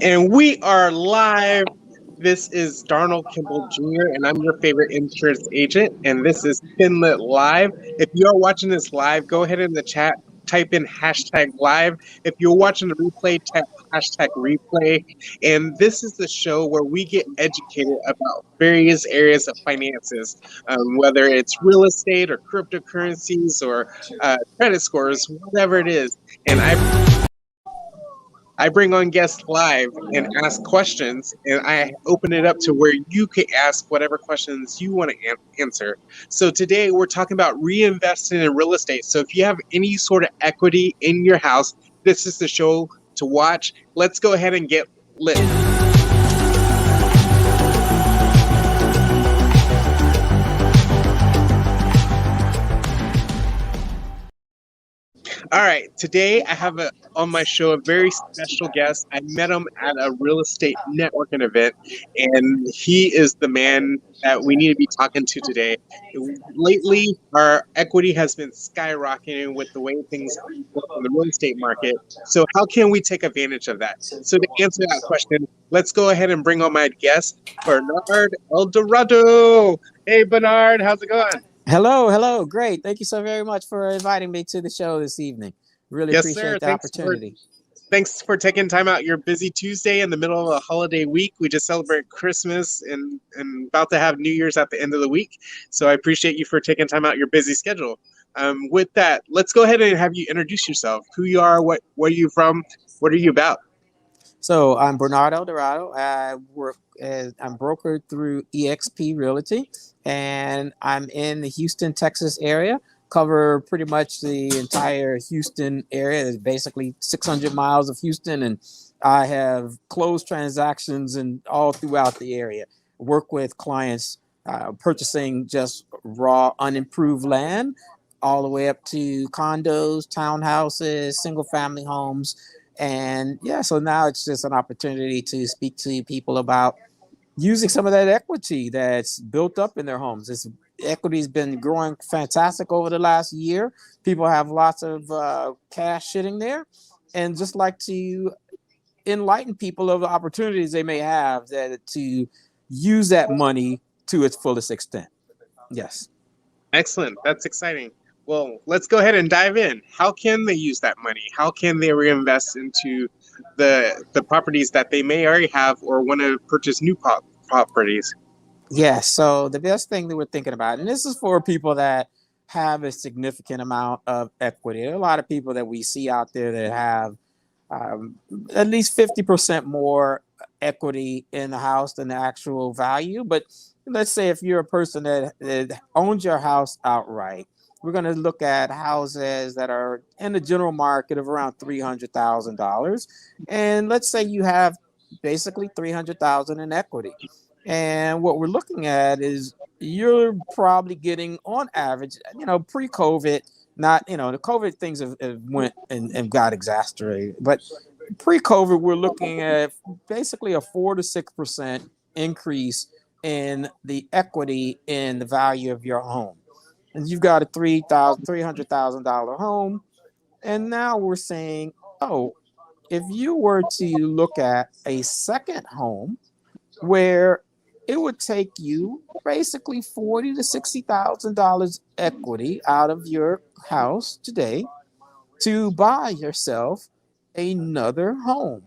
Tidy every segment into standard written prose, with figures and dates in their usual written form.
And we are live. This is Darnold Kimball Jr., and I'm your favorite insurance agent. And this is Finlit Live. If you are watching this live, go ahead in the chat, type in hashtag live. If you're watching the replay, type hashtag replay. And this is the show where we get educated about various areas of finances, whether it's real estate or cryptocurrencies or credit scores, whatever it is. And I bring on guests live and ask questions, and I open it up to where you can ask whatever questions you want to answer. So today we're talking about reinvesting in real estate. So if you have any sort of equity in your house, this is the show to watch. Let's go ahead and get lit. All right, today I have on my show a very special guest. I met him at a real estate networking event, and he is the man that we need to be talking to today. Lately, our equity has been skyrocketing with the way things work in the real estate market. So how can we take advantage of that? So to answer that question, let's go ahead and bring on my guest, Bernard El Dorrado. Hey, Bernard, how's it going? Hello. Great. Thank you so very much for inviting me to the show this evening. Really appreciate the opportunity. Thanks for taking time out your busy Tuesday in the middle of a holiday week. We just celebrate Christmas and about to have New Year's at the end of the week. So I appreciate you for taking time out your busy schedule. With that, let's go ahead and have you introduce yourself. Who you are, where are you from, what are you about? So I'm Bernardo Dorrado. I'm brokered through eXp Realty, and I'm in the Houston, Texas area. Cover pretty much the entire Houston area. There's basically 600 miles of Houston, and I have closed transactions and all throughout the area. Work with clients purchasing just raw, unimproved land, all the way up to condos, townhouses, single-family homes. And yeah, so now it's just an opportunity to speak to people about using some of that equity that's built up in their homes. This equity has been growing fantastic over the last year. People have lots of cash sitting there, and just like to enlighten people of the opportunities they may have to use that money to its fullest extent. Yes. Excellent. That's exciting. Well, let's go ahead and dive in. How can they use that money? How can they reinvest into the properties that they may already have or want to purchase new properties? Yeah, so the best thing that we're thinking about, and this is for people that have a significant amount of equity. There are a lot of people that we see out there that have at least 50% more equity in the house than the actual value. But let's say if you're a person that owns your house outright, we're going to look at houses that are in the general market of around $300,000. And let's say you have basically $300,000 in equity. And what we're looking at is you're probably getting on average, pre-COVID, not, the COVID things have went and got exasperated. But pre-COVID, we're looking at basically a 4 to 6% increase in the equity in the value of your home. And you've got a $300,000 home. And now we're saying, if you were to look at a second home where it would take you basically $40,000 to $60,000 equity out of your house today to buy yourself another home.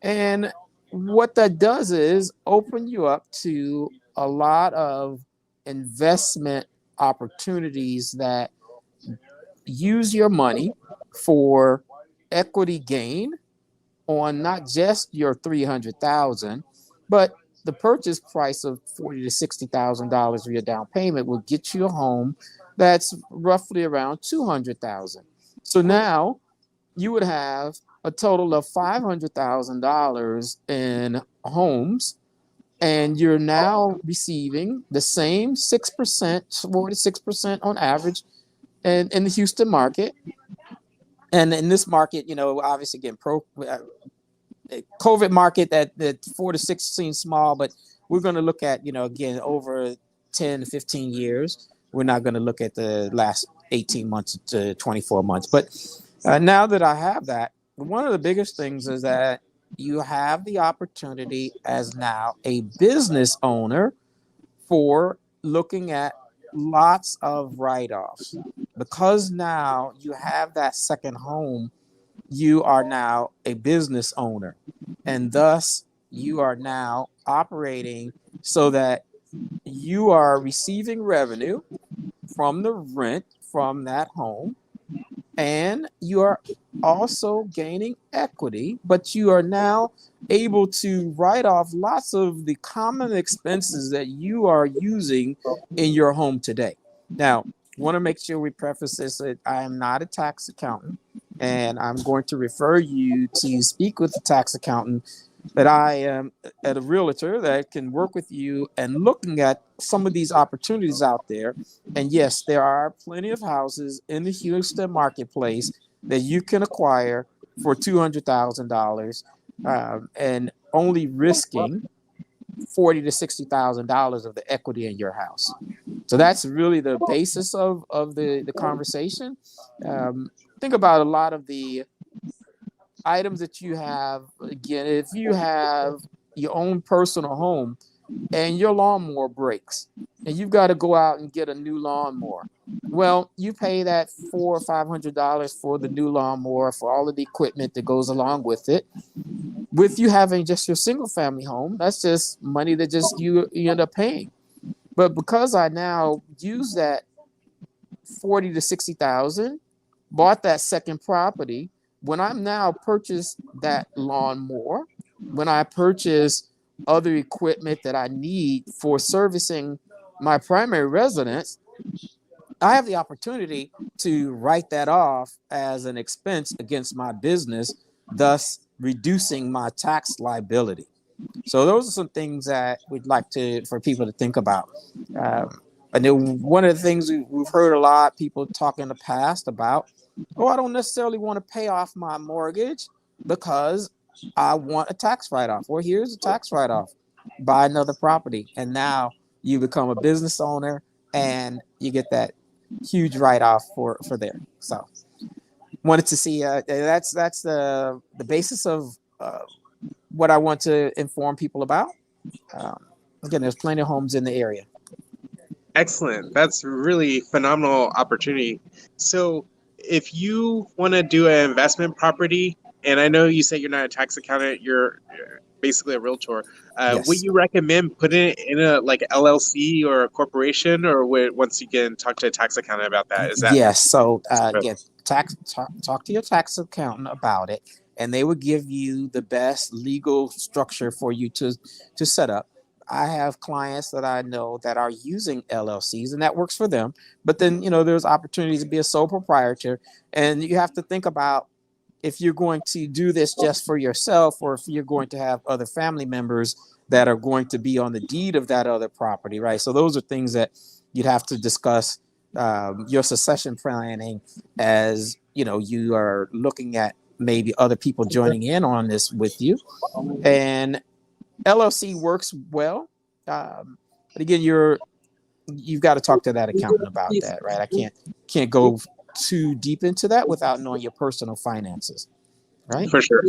And what that does is open you up to a lot of investment opportunities that use your money for equity gain on not just your $300,000, but the purchase price of $40,000 to $60,000 for your down payment will get you a home that's roughly around $200,000. So now you would have a total of $500,000 in homes, and you're now receiving the same 6%, 4 to 6% on average in the Houston market. And in this market, obviously again, COVID market that 4 to 6 seems small, but we're going to look at, again, over 10 to 15 years. We're not going to look at the last 18 months to 24 months. But now that I have that, one of the biggest things is that you have the opportunity as now a business owner for looking at lots of write-offs. Because now you have that second home, you are now a business owner, and thus you are now operating so that you are receiving revenue from the rent from that home, and you are also gaining equity, but you are now able to write off lots of the common expenses that you are using in your home today. Now, want to make sure we preface this that I am not a tax accountant, and I'm going to refer you to speak with the tax accountant, that I am at a realtor that can work with you and looking at some of these opportunities out there. And yes, there are plenty of houses in the Houston marketplace that you can acquire for $200,000 and only risking $40,000 to $60,000 of the equity in your house. So that's really the basis of the conversation. Think about a lot of the items that you have. Again, if you have your own personal home and your lawnmower breaks and you've got to go out and get a new lawnmower, well, you pay that $400 or $500 for the new lawnmower, for all of the equipment that goes along with it. With you having just your single family home, that's just money that just you end up paying. But because I now use that 40 to 60,000, bought that second property, when I'm now purchased that lawnmower, when I purchase other equipment that I need for servicing my primary residence, I have the opportunity to write that off as an expense against my business, thus reducing my tax liability. So those are some things that we'd like for people to think about. And then one of the things we've heard a lot people talk in the past about, oh, I don't necessarily want to pay off my mortgage because I want a tax write-off. Well, here's a tax write-off. Buy another property. And now you become a business owner and you get that huge write-off for there. So wanted to see that's the basis of what I want to inform people about. Again, there's plenty of homes in the area. Excellent. That's really phenomenal opportunity. So if you want to do an investment property, and I know you say you're not a tax accountant, you're basically a realtor. Would Yes. you recommend putting it in a like LLC or a corporation, or once you can talk to a tax accountant about that? Is that Yes. So again, talk to your tax accountant about it, and they will give you the best legal structure for you to set up. I have clients that I know that are using LLCs, and that works for them. But then there's opportunities to be a sole proprietor, and you have to think about if you're going to do this just for yourself or if you're going to have other family members that are going to be on the deed of that other property, right? So those are things that you'd have to discuss your succession planning as you are looking at maybe other people joining in on this with you. And LLC works well, but again, you've got to talk to that accountant about that, right? I can't go too deep into that without knowing your personal finances, right? for sure?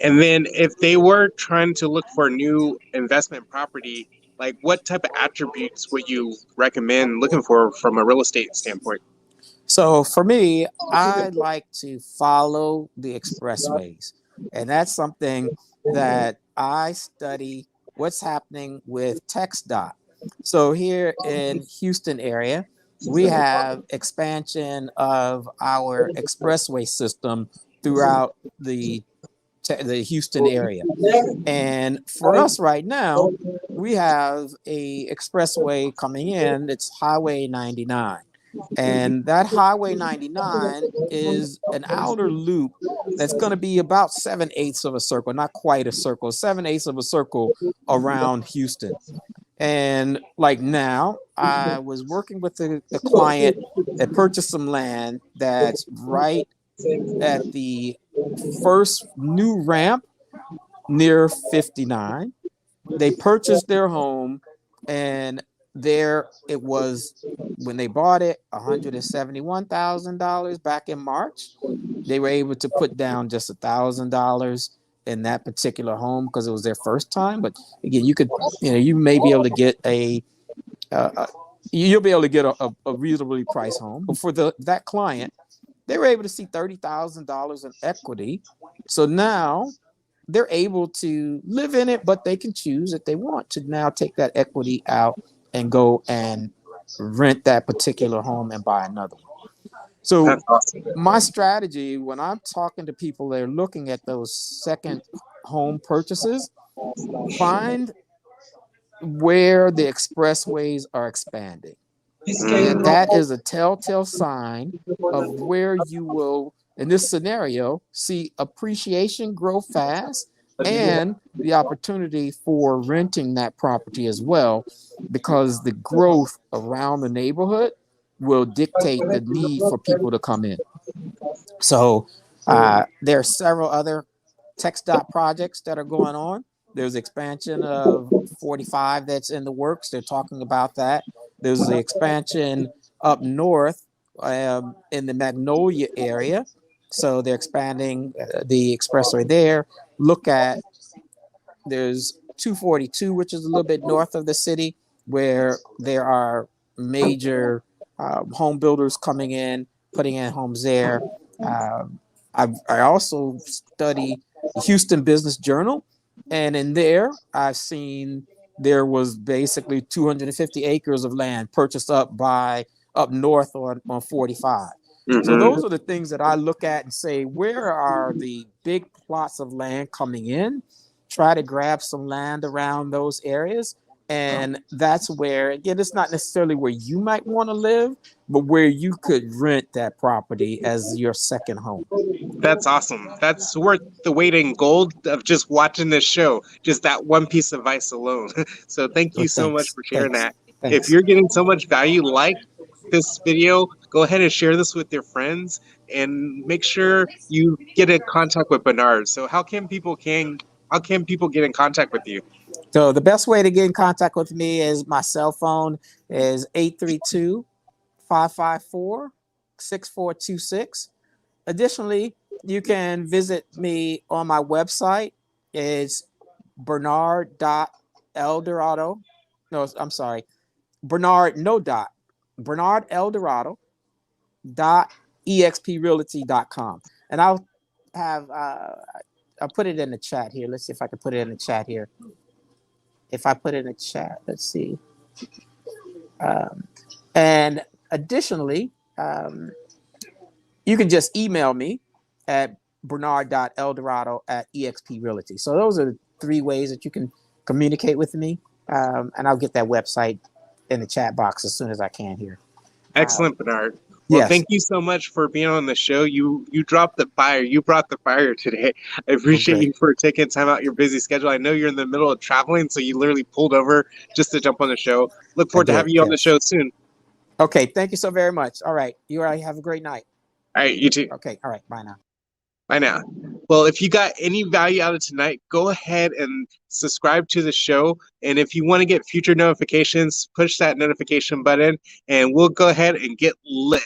And then if they were trying to look for a new investment property, like what type of attributes would you recommend looking for from a real estate standpoint? So for me, I like to follow the expressways, and that's something that I study what's happening with TxDOT. So here in Houston area, we have expansion of our expressway system throughout the Houston area. And for us right now, we have a expressway coming in. It's Highway 99. And that Highway 99 is an outer loop that's going to be about 7/8 of a circle, not quite a circle, 7/8 of a circle around Houston. And like now, I was working with the client that purchased some land that's right at the first new ramp near 59. They purchased their home, and there it was when they bought it, $171,000 back in March. They were able to put down just $1,000, in that particular home because it was their first time. But again, you may be able to get you'll be able to get a reasonably priced home. But for that client, they were able to see $30,000 in equity. So now they're able to live in it, but they can choose if they want to now take that equity out and go and rent that particular home and buy another one. So That's awesome. my strategy when I'm talking to people that are looking at those second home purchases, find where the expressways are expanding. And that is a telltale sign of where you will, in this scenario, see appreciation grow fast and the opportunity for renting that property as well, because the growth around the neighborhood will dictate the need for people to come in. So there are several other TxDOT projects that are going on. There's expansion of 45 that's in the works. They're talking about that. There's the expansion up north in the Magnolia area. So they're expanding the expressway there. There's 242, which is a little bit north of the city, where there are major home builders coming in, putting in homes there. I also study the Houston Business Journal, and in there I've seen there was basically 250 acres of land purchased up north on 45. So those are the things that I look at and say, where are the big plots of land coming in? Try to grab some land around those areas. And that's where, again, it's not necessarily where you might want to live, but where you could rent that property as your second home. That's awesome. That's worth the weight in gold of just watching this show, just that one piece of advice alone. So thank you so much for sharing that. If you're getting so much value like this video, go ahead and share this with your friends and make sure you get in contact with Bernard. So how can people get in contact with you? So the best way to get in contact with me is my cell phone is 832-554-6426. Additionally, you can visit me on my website. It's Bernard.Eldorado. No, I'm sorry. BernardEldorado.exprealty.com. And I'll put it in the chat here. Let's see if I can put it in the chat here. If I put it in the chat, let's see. And additionally, you can just email me at Bernard.Eldorado@exprealty. So those are the 3 ways that you can communicate with me. And I'll get that website in the chat box as soon as I can here. Excellent, Bernard. Well, yes. Thank you so much for being on the show. You dropped the fire. You brought the fire today. I appreciate you for taking time out your busy schedule. I know you're in the middle of traveling, so you literally pulled over just to jump on the show. Look forward to having you on the show soon. Okay. Thank you so very much. All right. You all right. Have a great night. All right. You too. Okay. All right. Bye now. Bye now. Well, if you got any value out of tonight, go ahead and subscribe to the show. And if you want to get future notifications, push that notification button and we'll go ahead and get lit.